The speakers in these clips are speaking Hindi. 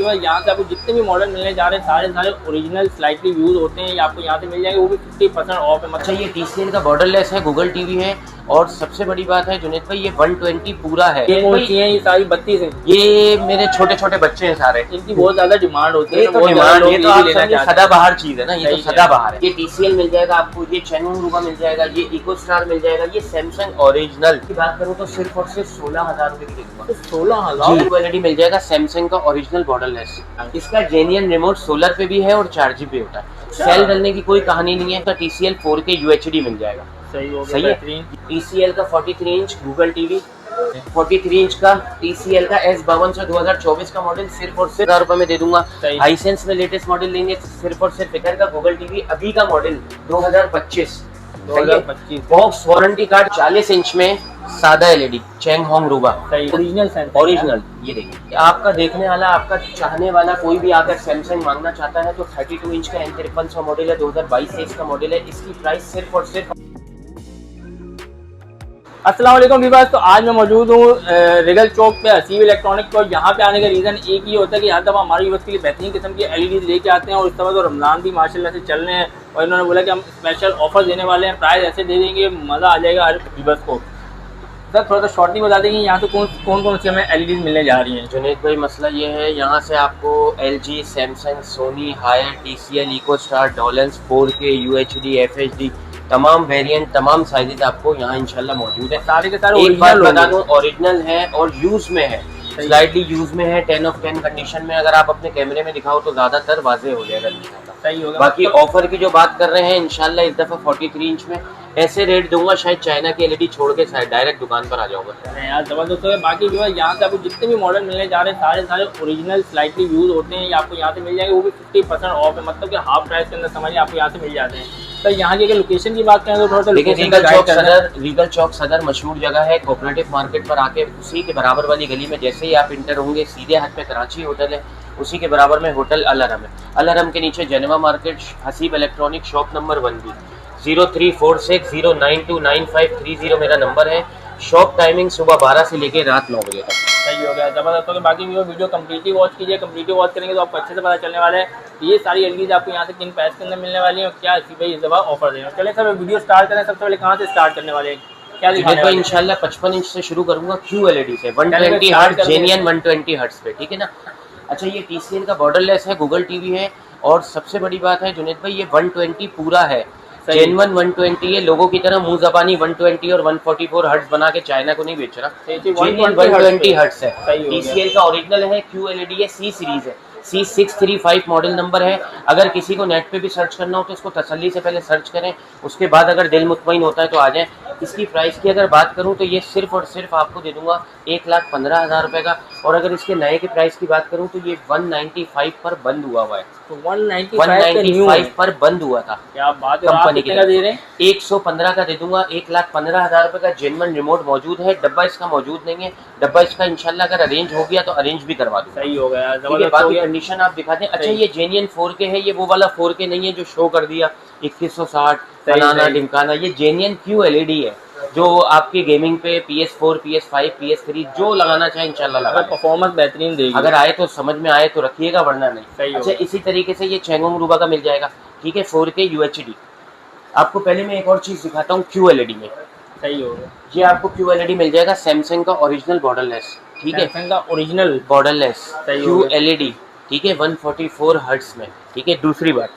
यहाँ से आपको जितने भी मॉडल मिलने जा रहे हैं सारे ओरिजिनल स्लाइटली यूज होते हैं, ये आपको यहाँ से मिल जाएंगे, वो भी 50% ऑफ है। अच्छा, ये TCL का बॉर्डरलेस है, गूगल टीवी है, और सबसे बड़ी बात है जुनेद भाई ये 120 पूरा है। ये कौन सी है? ये सारी 32 है। ये मेरे छोटे छोटे बच्चे हैं सारे, इनकी बहुत ज्यादा डिमांड होती है। ये तो डिमांड, ये तो आप समझिए सदाबहार चीज है ना, ये तो सदाबहार है। ये TCL मिल जाएगा आपको, ये चैनवोंग रूबा मिल जाएगा, ये इको स्टार मिल जाएगा, ये सैमसंग ओरिजिनल की बात करूँ तो सिर्फ और सिर्फ 16,000 रुपए की दे दूंगा। 16,000 क्वालिटी मिल जाएगा सैमसंग का ओरिजिनल बॉर्डरलेस। इसका जेन्युइन रिमोट सोलर पे भी है और चार्ज भी होता है। सेल करने की कोई कहानी नहीं है। TCL 4K UHD मिल जाएगा। सही है। TCL का 43 इंच गूगल टीवी, 43 इंच का TCL का S52 2024 का मॉडल सिर्फ और सिर्फ 1000 रुपए में दे दूंगा। हाईसेंस में लेटेस्ट मॉडल लेंगे सिर्फ और सिर्फ इधर का गूगल टीवी अभी का model 2025 box warranty card 40 inch में सादा LED चैंगहोंग रूबा ओरिजिनल। ये देखिए, आपका देखने वाला, आपका चाहने वाला कोई भी आकर सैमसंग मांगना चाहता है तो 32 इंच का M53 मॉडल है, 2022 का मॉडल है। इसकी प्राइस सिर्फ और सिर्फ। अस्सलाम वालेकुम व्यूअर्स। तो आज मैं मौजूद हूँ रिगल चौक पे हसीब इलेक्ट्रॉनिक्स पर। यहाँ पे आने का रीज़न एक ही होता है कि हर दफ़ा हमारे व्यूअर्स के लिए बेहतरीन किस्म की LED लेके आते हैं, और इस दफ़ा तो रमज़ान भी माशाल्लाह से चल रहे हैं, और इन्होंने बोला कि हम स्पेशल ऑफर देने वाले हैं, प्राइस ऐसे दे देंगे मज़ा आ जाएगा हर व्यूअर्स को। सर थोड़ा सा शॉर्टली बता देंगे यहाँ से कौन सी हमें LED मिलने जा रही हैं? जुनेद भाई, मसला ये है, यहाँ से आपको LG, Samsung, Sony, Haier, TCL, Eco Star, डोलेंस, 4K UHD FHD तमाम वेरिएंट, तमाम साइजेज आपको यहाँ इंशाल्लाह मौजूद है। सारे के सारे एक बात बता दूं, ओरिजिनल है और यूज में है, स्लाइटली यूज में है, 10 of 10 कंडीशन में। अगर आप अपने कैमरे में दिखाओ तो ज्यादातर वाजे हो जाएगा इंशाल्लाह। सही होगा। बाकी ऑफर की जो बात कर रहे हैं इंशाल्लाह इस दफा 43 इंच में ऐसे रेट दूंगा, शायद चाइना की LED छोड़ के शायद डायरेक्ट दुकान पर आ जाऊंगा। यार जबरदस्त है। बाकी जो है यहाँ से आपको जितने भी मॉडल मिलने जा रहे हैं सारे ओरिजिनल स्लाइटली यूज होते हैं, ये आपको यहाँ से मिल जाएंगे, वो भी 50% ऑफ है, मतलब कि हाफ प्राइस के अंदर समझिए आपको यहाँ से मिल जाते हैं। तो यहाँ की लोकेशन की बात करें तो थोड़ा सा रीगल चौक सदर मशहूर जगह है। कोऑपरेटिव मार्केट पर आके उसी के बराबर वाली गली में जैसे ही आप इंटर होंगे सीधे हाथ पे कराची होटल है, उसी के बराबर में होटल अल हरम है। अल हरम के नीचे Geneva market, Haseeb electronic shop number 1B, 034609295530 मेरा नंबर है। शॉप टाइमिंग सुबह 12 से लेकर रात 9 बजे तक। सही हो गया, जबरदस्त हो गया। बाकी वीडियो कम्प्लीटली वॉच कीजिए, कम्प्लीटली वॉच करेंगे तो आपको अच्छे से पता चलने वाला है ये सारी LEDs आपको यहाँ से किन प्राइस के अंदर मिलने वाली है और क्या इसी भाई इस दफा ऑफर देंगे। चले सर वीडियो स्टार्ट करें। सबसे पहले कहाँ से स्टार्ट करने वाले हैं, क्या दिखाने वाले हैं? इंशाल्लाह 55 इंच से शुरू करूंगा, QLED से 120 हर्ट्ज, जेन्युइन 120 हर्ट्ज पे, ठीक है ना। अच्छा, ये TCL का बॉर्डरलेस है, गूगल टीवी है, और सबसे बड़ी बात है जुनेद भाई ये 120 पूरा है, जेन्युइन 120 है। लोगों की तरह मुंह जबानी 120 और 144 हर्ट्ज बना के चाइना को नहीं बेच रहा, जेन्युइन 120 हर्ट्ज है। TCL का ओरिजिनल है, QLED है, C सीरीज है, C635 मॉडल नंबर है। अगर किसी को नेट पे भी सर्च करना हो तो इसको तसल्ली से पहले सर्च करें, उसके बाद अगर दिल मुतमईन होता है तो आ जाए। इसकी प्राइस की अगर बात करूं तो ये सिर्फ और सिर्फ आपको दे दूंगा 1,15,000 रुपए का, और अगर इसके नए के प्राइस की बात करूं तो ये 195 पर बंद हुआ है। 195 पर बंद हुआ था। क्या बात है, कंपनी के दे रहे हैं 115 का दे दूंगा। 1,15,000 रुपए का जेन्युइन रिमोट मौजूद है, डब्बा इसका मौजूद नहीं है। डब्बा इसका इंशाल्लाह अगर अरेंज हो गया तो अरेंज भी करवा दूंगा। सही हो गया, बाकी कंडीशन आप दिखा दें। अच्छा, ये जेन्युइन 4K है, ये वो वाला 4K नहीं है जो शो कर दिया 2160 बनाना ढिमकाना। ये जेन्युइन QLED है जो आपकी गेमिंग पे PS4, PS5, PS3 जो लगाना चाहे इंशाल्लाह लगा, परफॉर्मेंस बेहतरीन देगी। अगर आए तो समझ में आए तो रखिएगा, वरना नहीं। अच्छा, इसी तरीके से ये चैंगहोंग रूबा का मिल जाएगा, ठीक है, 4K UHD। आपको पहले मैं एक और चीज दिखाता हूँ QLED में। सही हो गया, ये आपको QLED मिल जाएगा सैमसंग का ओरिजिनल बॉर्डरलेस, ठीक है, सैमसंग का ओरिजिनल बॉर्डरलेस QLED, ठीक है, 144 हर्ट्ज में, ठीक है। दूसरी बात,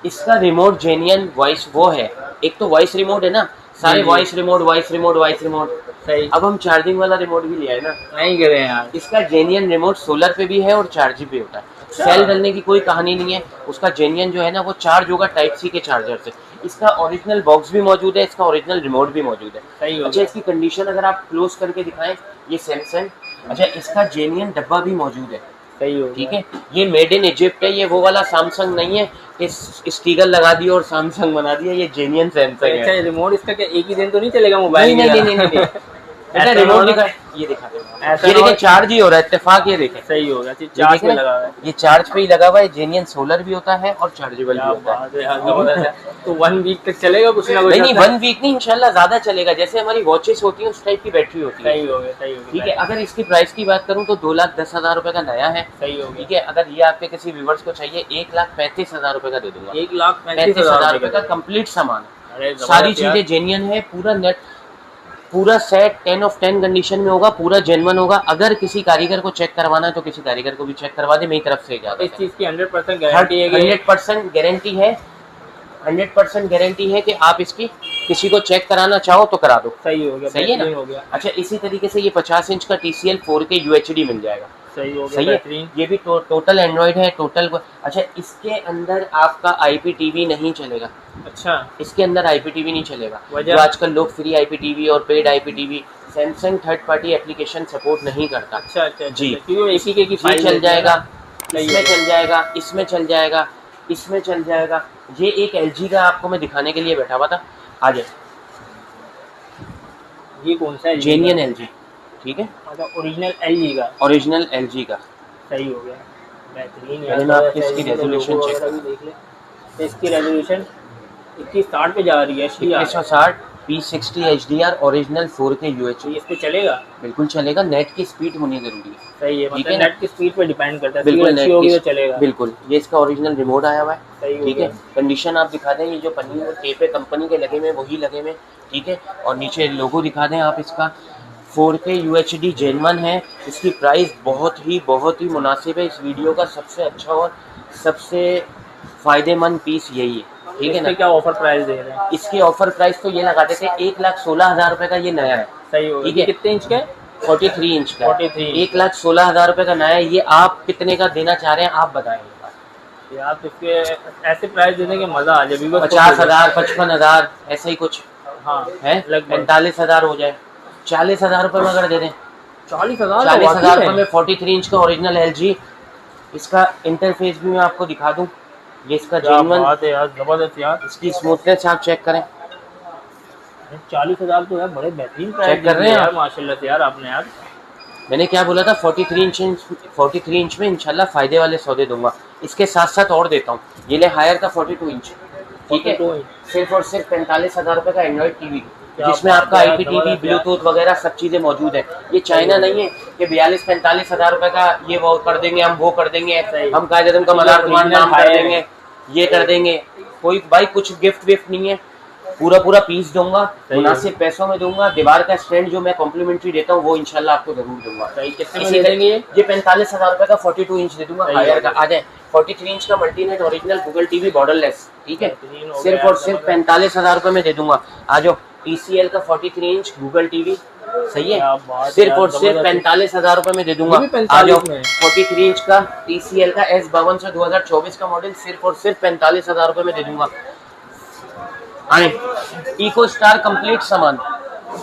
इसका रिमोट जेन्युइन वॉइस वो है, एक तो वॉइस रिमोट है ना, सारे वॉइस रिमोट। सही। अब हम चार्जिंग वाला रिमोट भी लिया है ना, नहीं करे यार। इसका जेन्युइन रिमोट सोलर पे भी है और चार्ज भी होता है। सेल करने की कोई कहानी नहीं है। उसका जेन्युइन जो है ना वो चार्ज होगा Type-C के चार्जर से। इसका ओरिजिनल बॉक्स भी मौजूद है, इसका ओरिजिनल रिमोट भी मौजूद है। सही। अच्छा, इसकी कंडीशन अगर आप क्लोज करके दिखाएं, ये सैमसंग। अच्छा, इसका जेन्युइन डब्बा भी मौजूद है। सही हो, ठीक है। ये मेड इन इजिप्ट है, ये वो वाला सैमसंग नहीं है इस स्टिकर लगा दिया और सैमसंग बना दिया, ये जेन्युइन सैमसंग है। रिमोट इसका क्या एक ही दिन तो नहीं चलेगा मोबाइल? नहीं। रिमोट दिखा, ये दिखाते हैं, ऐसा ये ना देखें हो- चार्ज ही हो रहा है, इत्तेफाक ये देखें, सही हो गया, ये चार्ज देखें पे ना, लगा हुआ है। ये चार्ज पे ही लगा हुआ है, जेन्युइन सोलर भी होता है और चार्जेबल भी क्या होता है। बात है यार, जबरदस्त है। तो 1 वीक तक चलेगा कुछ ना कुछ? नहीं लगता है? 1 वीक नहीं, इंशाल्लाह ज्यादा चलेगा, जैसे हमारी वॉचेस होती हैं उस टाइप की बैटरी होती है। सही हो गया, सही हो गया। ठीक है, अगर इसकी प्राइस की बात करूं तो 2,10,000 रुपए का नया है। सही हो गया। ठीक है, अगर ये आपके किसी व्यूवर्स को चाहिए 1,35,000 रुपए का दे दूंगा। 1,35,000 रुपए का कंप्लीट सामान है, अरे सारी जबरदस्त यार। चीजें जेन्युइन है, पूरा नेट, पूरा सेट 10 ऑफ 10 कंडीशन में होगा, पूरा जेन्युइन होगा। अगर किसी कारीगर को चेक करवाना है तो किसी कारीगर को भी चेक करवा दे, मेरी तरफ से इजाजत इस है। चीज की 100% गारंटी है कि 100% गारंटी है, 100% गारंटी है कि आप इसकी किसी को चेक कराना चाहो तो करा दो। सही हो गया, सही है बेहतरीन ना? हो गया। अच्छा, इसी तरीके से ये 50 इंच का TCL 4K UHD मिल जाएगा। सही हो गया, सही है, बेहतरीन। ये भी टोटल एंड्रॉइड है, टोटल। अच्छा, इसके अंदर आपका IPTV नहीं चलेगा, अच्छा, इसके अंदर IPTV नहीं चलेगा। वजह? जो आजकल लोग फ्री IPTV और paid IPTV, Samsung third party application support नहीं करता। अच्छा, अच्छा, जी। क्योंकि एसी की ये फाइल चल जाएगा, सही इसमें है। चल जाएगा, इसमें चल जाएगा, इसमें चल जाएगा। ये एक LG का आपको मैं दिखाने के लिए बैठा हुआ था, आ जाए, ये कौन सा है? जेन्युइन LG, ठीक है, मतलब ओरिजिनल LG का। ओरिजिनल LG का। सही हो गया, बेहतरीन मैंने ना आपकी यार। इसकी LG का resolution logo check वगैरह भी देख ले। तो इसकी रेजोल्यूशन 2160 पे जा रही है, HDR। 2160 P60 HDR original 4K UHD। इस पे चलेगा? बिल्कुल चलेगा, नेट की स्पीड होनी जरूरी है। सही है, ठीक मतलब है ना? नेट की स्पीड पे डिपेंड करता है, बिल्कुल स्पीड अच्छी नेट होगी तो की, चलेगा। बिल्कुल। ये इसका ओरिजिनल रिमोट आया हुआ है, सही हो ठीक है। गया। कंडीशन आप दिखा दें, ये जो पन्नी और टेप है कंपनी के लगे हुए वही लगे हुए, ठीक है। और नीचे लोगो दिखा दें आप इसका, 4K UHD जेन्युइन है। इसकी प्राइस बहुत ही मुनासिब है। इस वीडियो का सबसे अच्छा और सबसे फायदेमंद पीस यही है, ठीक है इस पे ना। क्या ऑफर प्राइस दे रहे हैं? इसकी ऑफर प्राइस तो ये लगाते थे 1,16,000 रुपए का, ये नया है, सही हो ठीक गया। है। कितने इंच का? 43 इंच का, 43 इंच। 1,16,000 रुपए का नया है। ये आप कितने का देना चाह रहे हैं, आप बताएंगे। यार तो इसके ऐसे प्राइस देने के मजा आ जाए। 50,000, 55,000 ऐसा ही कुछ हाँ है, लगभग 45,000 हो जाए, 40,000 रुपए में अगर दे दें, 40,000। 40,000 रुपए में 43 इंच का ओरिजिनल LG। इसका इंटरफेस भी मैं आपको दिखा दूं, ये इसका क्या जेन्युइन, बात है यार, जबरदस्त यार। इसकी स्मूथनेस आप चेक करें। 40,000 तो यार बड़े बेहतरीन प्राइस चेक कर रहे हैं यार, आप? माशाल्लाह से यार आपने यार। मैंने क्या बोला था, 43 इंच में इंशाल्लाह फायदे वाले सौदे दूंगा। इसके साथ साथ और देता हूँ, ये ले हायर का 42 इंच, ठीक है, 42 इंच। सिर्फ और सिर्फ 45,000 रुपए का एंड्रॉइड टीवी, क्या जिसमें बात आपका है यार, IPTV, जबरदस्त यार। ब्लूटूथ वगैरह सब चीजें मौजूद है। ये चाइना नहीं है कि 42-45,000 रुपए का ये वो कर देंगे, हम वो कर देंगे, सही। हम कायदे का मदार तुम्हारा नाम कर देंगे, ये कर देंगे। कोई भाई कुछ गिफ्ट विफ्ट नहीं है, पूरा पीस दूंगा, मुनासिब पैसों में दूंगा। दीवार का स्टैंड जो मैं कॉम्प्लीमेंट्री देता हूँ वो इंशाल्लाह आपको जरूर दूंगा। सही, कितने में इसी दे देंगे ये 45,000 रुपए का 42 इंच दे दूंगा, सही हायर है। का। आ जाए, 43 इंच का मल्टीनेट ओरिजिनल गूगल टीवी बॉर्डरलेस, ठीक है, बेहतरीन हो सिर्फ गया और यार, सिर्फ जबरदस्त। 45,000 रुपए में दे दूंगा। आ जाओ, TCL का 43 इंच गूगल टीवी, सही है, क्या बात सिर्फ यार, और सिर्फ जबरदस्त। 45,000 रुपए में दे दूंगा। ये भी आ जाओ, 45 में। 43 इंच का TCL का S52 2024 का मॉडल, सिर्फ और सिर्फ 45,000 रुपए में दे दूंगा। आए, इको स्टार कंप्लीट सामान,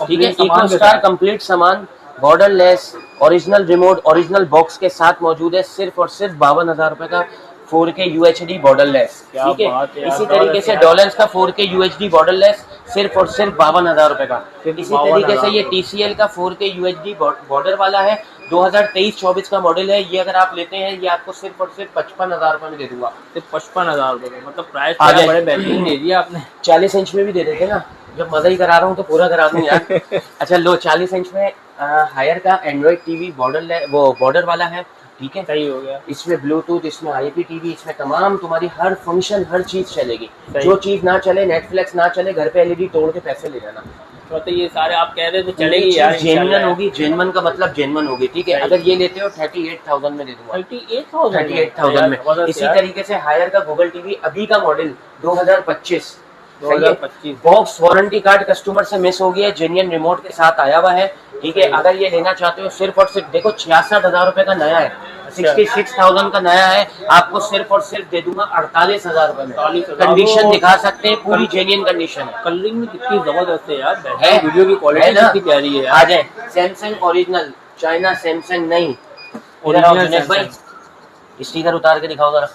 ठीक है, इको स्टार कंप्लीट सामान, border less, original remote, original box के साथ मौजूद है, सिर्फ और सिर्फ 52,000 रुपए का 4K UHD बॉर्डर लेस, क्या ठीक बात है। है यार, इसी तरीके से यार। डॉलर्स का 4K UHD बॉर्डर लेस, सिर्फ और सिर्फ 52,000 रुपए का। सिर्फ इसी तरीके से 52,000। ये TCL का 4K UHD बॉर्डर वाला है, 2023-24 का मॉडल है। ये अगर आप लेते हैं, ये आपको सिर्फ और सिर्फ 55,000 रुपए में दे दूंगा। सिर्फ 55,000 रुपए, मतलब प्राइस आ जाए। बड़े बेहतरीन दे दिया आपने। 40 इंच में भी दे देते ना, जब मजा ही करा रहा हूँ तो पूरा करा दूं यार। अच्छा लो, 40 इंच में हायर का एंड्रॉइड टीवी बॉर्डर वाला है, ठीक है। सही हो गया। इसमें ब्लूटूथ, इसमें IPTV, इसमें तमाम तुम्हारी हर फंक्शन, हर चीज चलेगी। सही। जो चीज ना चले, नेटफ्लिक्स ना चले, घर पे LED तोड़ के पैसे ले जाना। तो ये सारे आप कह रहे हो तो चलेगी यार, जेन्युइन होगी, जेन्युइन का मतलब जेन्युइन होगी, ठीक है। सही। अगर ये लेते हो 38,000 में दे दूंगा, 38,000 में। इसी तरीके से हायर का गूगल टीवी अभी का model 2025, 2025 box warranty card customer से मिस हो गया है, जेन्युइन रिमोट के साथ आया हुआ है, ठीक है। अगर ये लेना चाहते हो, सिर्फ और सिर्फ देखो 66,000 रुपए का नया है, 66,000 का नया है, आपको सिर्फ और सिर्फ दे दूंगा 48,000 रुपए में। 48,000 कंडीशन दिखा सकते हैं, पूरी जेन्युइन कंडीशन है। कलरिंग में कितनी जबरदस्त है यार, है, वीडियो की क्वालिटी है ना? कितनी प्यारी है आ यार। जाए, सैमसंग ओरिजिनल, चाइना सैमसंग नहीं। ओरिजिनल जुनैद भाई, स्टिकर उतार के दिखाओ जरा।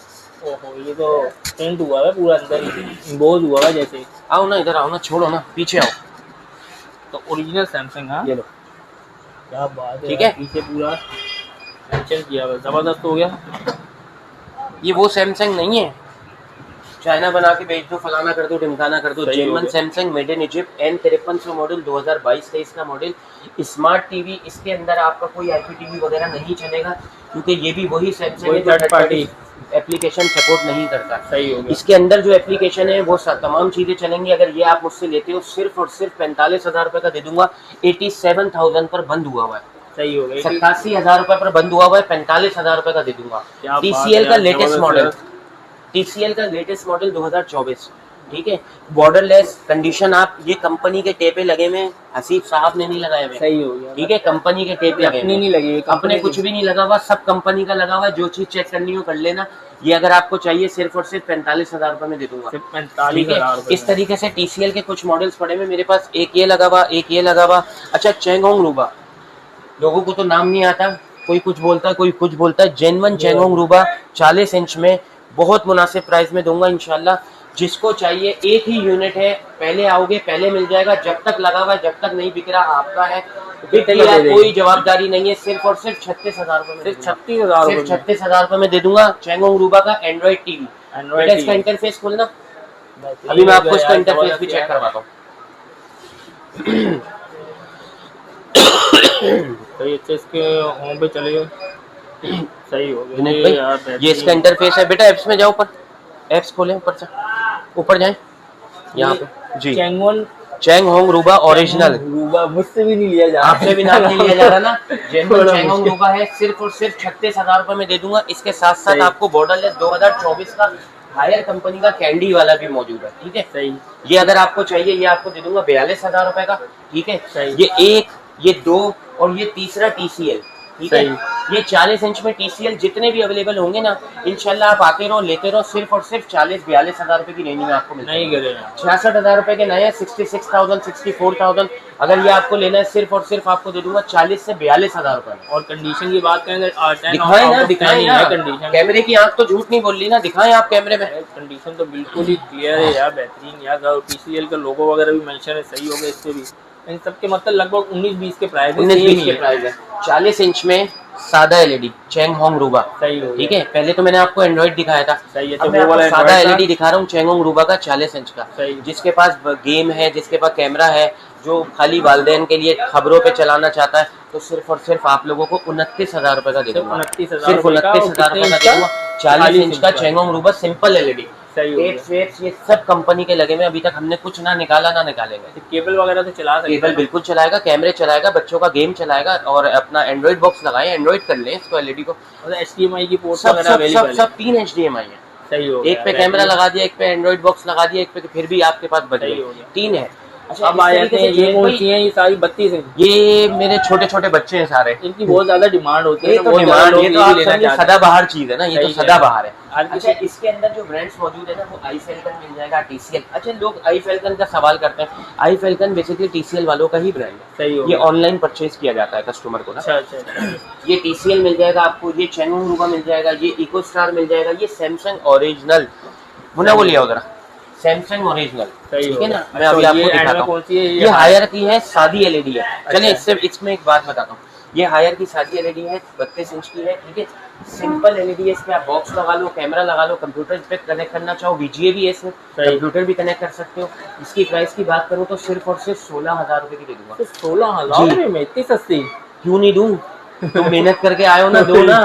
ओहो, ये तो पेंट हुआ है पूरा अंदर ही, बोझ हुआ है जैसे। आओ ना, इधर आओ ना, छोड़ो ना, पीछे आओ। तो ओरिजिनल सैमसंग। हाँ, ये लो, क्या बात है, ठीक है। पीछे पूरा मेंशन किया हुआ है, जबरदस्त हो गया। ये वो सैमसंग नहीं है चाइना बना के बेच दो, फलाना कर दो, ढिमकाना कर दो। सही हो जेन्युइन गया। Samsung made in Egypt N5300 model 2022-23 का मॉडल, स्मार्ट टीवी। इसके अंदर आपका कोई IPTV वगैरह नहीं चलेगा, क्योंकि ये भी वही सैमसंग है जो थर्ड पार्टी एप्लीकेशन सपोर्ट नहीं करता। सही हो गया। इसके अंदर जो एप्लीकेशन है वो तमाम चीज़ें चलेंगी। अगर ये आप मुझसे लेते हो सिर्फ और सिर्फ 45,000 रुपये का दे दूंगा। 87,000 पर बंद हुआ हुआ है, सही हो गया। 87,000 रुपये पर बंद हुआ हुआ है, 45,000 रुपये का दे दूंगा। क्या बात है TCL का यार, लेटेस्ट जबरदस्त मॉडल, यार। TCL का लेटेस्ट मॉडल 2024, ठीक है। Borderless condition. आप ये कंपनी के टेपे लगे हुए हैं, हसीब साहब ने नहीं लगाए हुए, सही हो गया। ठीक है। कंपनी के टेप लगे अपनी हुए नहीं लगी हुई, हैं, अपने कंपनी कुछ भी नहीं लगा हुआ, सब कंपनी का लगा हुआ है। जो चीज चेक करनी हो कर लेना। ये अगर आपको चाहिए सिर्फ और सिर्फ 45,000 रुपये में दे दूंगा, सिर्फ ठीक है। 45,000 रुपये इस तरीके से TCL के कुछ मॉडल्स पड़े हुए मेरे पास, एक ये लगा हुआ, एक ये लगा हुआ। अच्छा, चेंगहोंग रूबा, लोगों को तो नाम नहीं आता, कोई कुछ बोलता है, कोई कुछ बोलता है। जेन्युइन चेंगहोंग रूबा 40 इंच में बहुत मुनासिब प्राइस में दूंगा इंशाल्लाह। जिसको चाहिए, एक ही यूनिट है, पहले आओगे पहले मिल जाएगा। जब तक लगा हुआ है, जब तक नहीं बिक रहा आपका है, बिक कितने का गया दे देंगे? कोई जवाबदारी नहीं है। सिर्फ और सिर्फ 36,000 रुपये में सिर्फ दूंगा। 36,000 सिर्फ रुपये 36,000 रुपये में दे दूंगा। चेंगहोंग रूबा का एंड्रॉइड टीवी। एंड्रॉइड इसका टीवी। इंटरफेस खोलना, अभी मैं आपको इसका इंटरफेस भी चेक करवाता हूँ। सही, अच्छा इसके होम पे चले गए, सही हो गया। विनीत ये यार भाई, ये इसका इंटरफेस है। बेटा एप्स में जाओ, ऊपर एप्स खोलें, ऊपर से ऊपर जाएं, यहाँ पे जी। चेंगहोंग रूबा ओरिजिनल, रूबा मुझसे भी नहीं लिया जा रहा, आपसे भी नाम नहीं लिया जा रहा ना। जेन्युइन चेंगहोंग रूबा है, सिर्फ और सिर्फ 36,000 रुपये में दे दूंगा। इसके साथ साथ सही। आपको बॉर्डरलेस 2024 का हायर कंपनी का कैंडी वाला भी मौजूद है, ठीक है। सही। ये अगर आपको चाहिए, ये आपको दे दूंगा 42,000 रुपये का, ठीक है। सही। ये एक, ये दो और ये तीसरा TCL, ठीक है। सही। ये 40 इंच में TCL जितने भी अवेलेबल होंगे ना, इंशाल्लाह आप आते रहो, लेते रहो। सिर्फ और सिर्फ 40-42,000 रुपये की रेंज में आपको मिल नहीं करेगा। 66,000 रुपये के नए 66,000 64,000। अगर ये आपको लेना है, सिर्फ और सिर्फ आपको दे दूंगा 40 से 42,000 रुपये में। और कंडीशन की बात करें तो दिखाएं ना, दिखाएं ना, कंडीशन, कैमरे की आंख तो झूठ नहीं बोल रही ना, दिखाएं आप कैमरे में। कंडीशन तो बिल्कुल ही क्लियर है यार, बेहतरीन यार। TCL का लोगो वगैरह भी मेंशन है, सही हो गया। इससे भी इन सबके मतलब लगभग 19-20 के प्राइस है, 19-20 के प्राइस है। 40 इंच में सादा LED चेंगहोंग रूबा, सही हो गया। ठीक है। पहले तो मैंने आपको एंड्रॉइड दिखाया था, सही है। अब मैं आपको सादा LED दिखा रहा हूँ चेंगहोंग रूबा का 40 इंच का। सही। जिसके पास गेम है, जिसके पास कैमरा है, जो खाली वालदेन के लिए खबरों पे चलाना चाहता है, तो सिर्फ और सिर्फ आप लोगों को 29,000 रुपये का दे दूंगा। 29,000 सिर्फ 29,000 रुपये का दे दूंगा। 40 इंच का चेंगहोंग रूबा सिंपल LED। सही हो टेप्स वेप्स ये सब कंपनी के लगे हुए, अभी तक हमने कुछ ना निकाला ना निकालेंगे। केबल वगैरह तो चला सकते हैं। केबल बिल्कुल चलाएगा, कैमरे चलाएगा, बच्चों का गेम चलाएगा, और अपना एंड्रॉइड बॉक्स लगाएं, एंड्रॉइड कर लें इसको LED को। मतलब HDMI की पोर्ट सब वगैरह सब अवेलेबल सब है। सब 3 HDMI है। सही हो एक पे कैमरा लगा दिया, एक पे एंड्रॉइड बॉक्स लगा दिया, एक पे फिर भी आपके पास बच सही गए, हो गया। 3 है। अच्छा, अब इस आ तरीके जाते से हैं, ये जुनैद कौन भाई, सी हैं? ये सारी 32 हैं। ये मेरे छोटे छोटे बच्चे हैं सारे। इनकी बहुत ज्यादा डिमांड होती है, ये तो बहुत ज्यादा डिमांड, लोग ये तो भी आप लेना समझिए चाहते हैं। सदाबहार चीज है ना, ये तो सही है। सदाबहार है। आज अच्छा, इसके अंदर जो ब्रांड्स मौजूद है ना, वो आई फैल्कन मिल जाएगा, TCL। अच्छा, लोग आई फैल्कन का सवाल करते हैं। आई फैल्कन बेसिकली TCL वालों का ही ब्रांड है। सही हो ये गया। ऑनलाइन परचेज किया जाता है कस्टमर को ना। अच्छा अच्छा अच्छा। ये TCL मिल जाएगा आपको, ये चेंगहोंग रूबा मिल जाएगा, ये इको स्टार मिल जाएगा, ये सैमसंग ओरिजिनल, मुन्ना बोलिए उधर, सैमसंग ओरिजिनल, सही ठीक हो है ना। गया। मैं अभी अच्छा, आपको ये एंड दिखाता में हूँ। कौन सी है? ये हायर की है, सादी LED है। चलिए अच्छा। इसमें एक बात बताता हूँ। ये हायर की सादी LED है, 32 इंच की है, ठीक है। सिंपल LED है, इस पे आप बॉक्स लगा लो, कैमरा लगा लो, कंप्यूटर पे कनेक्ट करना चाहो, VGA भी है इसमें, कंप्यूटर भी कनेक्ट कर सकते हो। इसकी प्राइस की बात करूँ तो सिर्फ और सिर्फ 16,000 रुपये की दे दूंगा। 16,000 रुपये में इतनी सस्ती? क्यों नहीं दूं, तुम मेहनत करके आए हो ना, दो ना।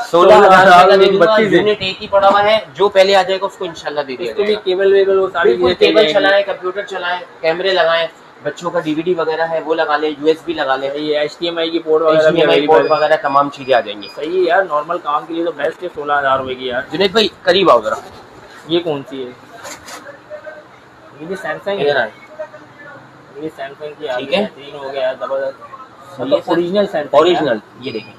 16,000 रुपये का दे दूंगा। यूनिट एक ही पड़ा हुआ है, जो पहले आ जाएगा उसको इंशाल्लाह दे दिया इसको भी जाएगा। केबल वेबल वो सारी बिल्कुल, चीजें केबल चाहिए। चलाएं, कंप्यूटर चलाएं, कैमरे लगाएं, बच्चों का DVD वगैरह है वो लगा लें, USB लगा लें, ये HDMI की पोर्ट वगैरह भी HDMI अवेलेबल पोर्ट है। वगैरह तमाम चीजें आ जाएंगी। सही है यार, नॉर्मल काम के लिए तो बेस्ट है 16,000 रुपये की यार। जुनैद भाई करीब आओ जरा, ये कौन सी है? ये भी सैमसंग इधर है। आए। ये सैमसंग की ठीक है। तीन हो गया जबरदस्त। ये मतलब ओरिजिनल सैमसंग। ओरिजिनल, ये देखें,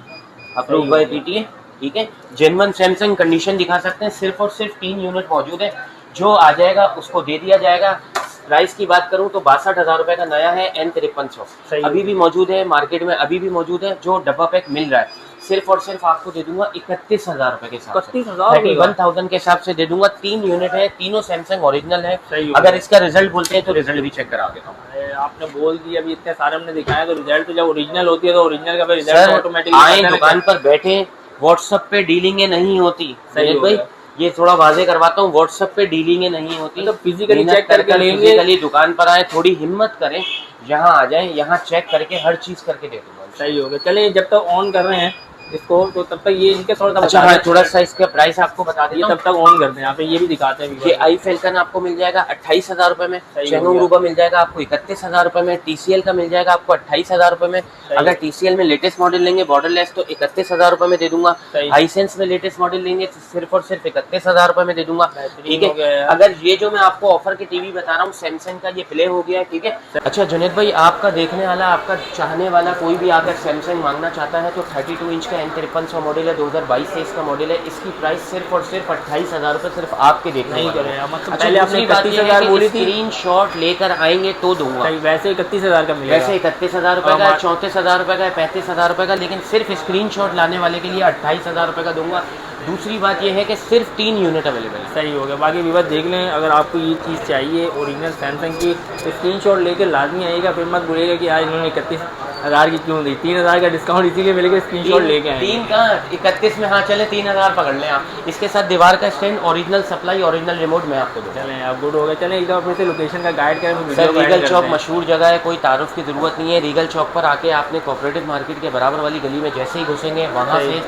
अप्रूव बाय PTA, ठीक है। जेन्युइन सैमसंग कंडीशन दिखा सकते हैं। सिर्फ और सिर्फ 3 यूनिट मौजूद है, जो आ जाएगा उसको दे दिया जाएगा। प्राइस की बात करूं तो 62,000 रुपए का नया है N5300, अभी भी मौजूद है मार्केट में, अभी भी मौजूद है। जो डब्बा पैक मिल रहा है सिर्फ और सिर्फ आपको दे दूंगा 31,000 रुपए के साथ। 31,000 31,000 के हिसाब से दे दूंगा। 3 यूनिट है, तीनों सैमसंग ओरिजिनल है। सही हो अगर इसका रिजल्ट बोलते हैं तो रिजल्ट भी चेक करा देता हूँ। आपने बोल दिया, अभी इतने सारे हमने दिखाया, तो रिजल्ट तो जब ओरिजिनल होती है तो ओरिजिनल का रिजल्ट सर ऑटोमेटिकली आए दुकान पर बैठे, व्हाट्सएप पे डीलिंगें नहीं होती। सही हो भाई गया। ये थोड़ा वाजे करवाता हूँ, व्हाट्सएप पे डीलिंगें नहीं होती। तो फिजिकली चेक करके लेंगे, फिजिकली दुकान पर आए, थोड़ी हिम्मत करें, यहाँ आ जाए, यहाँ चेक करके हर चीज करके दे दूंगा। सही हो गया। चलिए जब तक ऑन कर रहे हैं इसको, तो तब तक ये इनके थोड़ा सा अच्छा हाँ, थोड़ा सा इसका प्राइस आपको बता ये देता तब तक ऑन करते हैं। यहाँ पे ये भी दिखाते हैं। ये आई फेल्कन आपको मिल जाएगा 28,000 रुपए में। चेंगोंग रूबा मिल जाएगा आपको 31,000 रुपए में। TCL का मिल जाएगा आपको 28,000 रुपए में। अगर TCL में लेटेस्ट मॉडल लेंगे बॉर्डरलेस तो 31,000 रुपए में दे दूंगा। हाईसेंस में लेटेस्ट मॉडल लेंगे तो सिर्फ और सिर्फ 31,000 रुपए में दे दूंगा। ठीक है। अगर ये जो मैं आपको ऑफर के टीवी बता रहा हूँ सैमसंग का, ये प्ले हो गया है। ठीक है। अच्छा जुनैद भाई, आपका देखने वाला, आपका चाहने वाला कोई भी आकर सैमसंग मांगना चाहता है तो 32 इंच का N5300 मॉडल है, 2022 से इसका मॉडल है। इसकी प्राइस सिर्फ और सिर्फ 28,000 रुपए सिर्फ आपके देखने नहीं वाले। करें। मतलब अच्छा, पहले आपने 31,000 बोली थी, स्क्रीनशॉट लेकर आएंगे तो दूंगा। वैसे 31,000 का मिलेगा। वैसे 31,000 रुपए का, 34,000 रुपए का, 35,000 रुपए का, लेकिन सिर्फ स्क्रीनशॉट लाने वाले के लिए 28,000 रुपए का दूंगा। दूसरी बात यह है कि सिर्फ 3 यूनिट अवेलेबल है। सही हो गया। बाकी विवाद देख लें, अगर आपको ये चीज़ चाहिए ओरिजिनल सैमसंग की तो स्क्रीनशॉट लेकर लाजमी आएगा। फिर मत बोलेगा कि आज इन्होंने 31,000 की क्यों दी। 3,000 का डिस्काउंट इसीलिए मिलेगा, स्क्रीनशॉट लेके आए। 3 का 31 में, हाँ चले 3,000 पकड़ लें आप। इसके साथ दीवार का stand, original supply, original remote मैं आपको दूँ। चलें आप गुड हो गए। चलें एक दफ़ा फिर से लोकेशन का गाइड करें। सर रीगल चौक मशहूर जगह है, कोई तारुफ की ज़रूरत नहीं है। रीगल चौक पर आके आपने कोऑपरेटिव मार्केट के बराबर वाली गली में जैसे ही घुसेंगे वहाँ से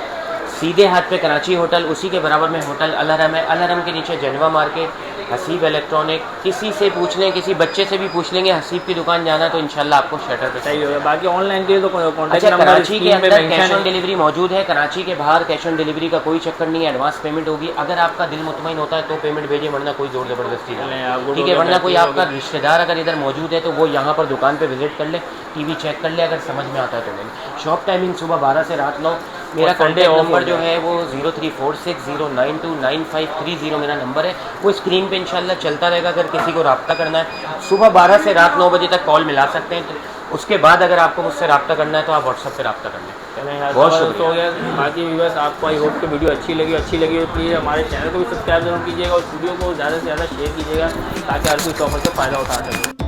सीधे हाथ पे कराची होटल, उसी के बराबर में होटल अलहरम है। अलहरम के नीचे जनवा मार्केट, हसीब इलेक्ट्रॉनिक। किसी से पूछ लें, किसी बच्चे से भी पूछ लेंगे हसीब की दुकान जाना तो इंशाल्लाह आपको शटर पे सही होगा। बाकी ऑनलाइन के लिए तो कॉन्टैक्ट अच्छा, नंबर कराची के अंदर कैश ऑन है। डिलीवरी मौजूद है। कराची के बाहर कैश ऑन डिलीवरी का कोई चक्कर नहीं है, एडवांस पेमेंट होगी। अगर आपका दिल मुतमईन होता है तो पेमेंट भेजिए, वरना कोई जोर जबरदस्ती नहीं। ठीक है। वरना कोई आपका रिश्तेदार अगर इधर मौजूद है तो वो यहाँ पर दुकान पे विजिट कर ले, टीवी चेक कर ले, अगर समझ में आता है तो ले। शॉप टाइमिंग सुबह 12 से रात 9। मेरा कॉन्टैक्ट नंबर जो है वो 0346092530 मेरा नंबर है। वो स्क्रीन पे इंशाल्लाह चलता रहेगा। अगर किसी को रब्ता करना है सुबह 12 से रात 9 बजे तक कॉल मिला सकते हैं। तो उसके बाद अगर आपको मुझसे रब्ता करना है तो आप व्हाट्सएप पे रब्ता कर लें। बहुत शुक्रिया हो गया। बाकी व्यूअर्स आपको आई होप कि वीडियो अच्छी लगी तो प्लीज़ हमारे चैनल को भी सब्सक्राइब जरूर कीजिएगा और वीडियो को ज़्यादा से ज़्यादा शेयर कीजिएगा ताकि हर कोई ऑफर से फ़ायदा उठा सके।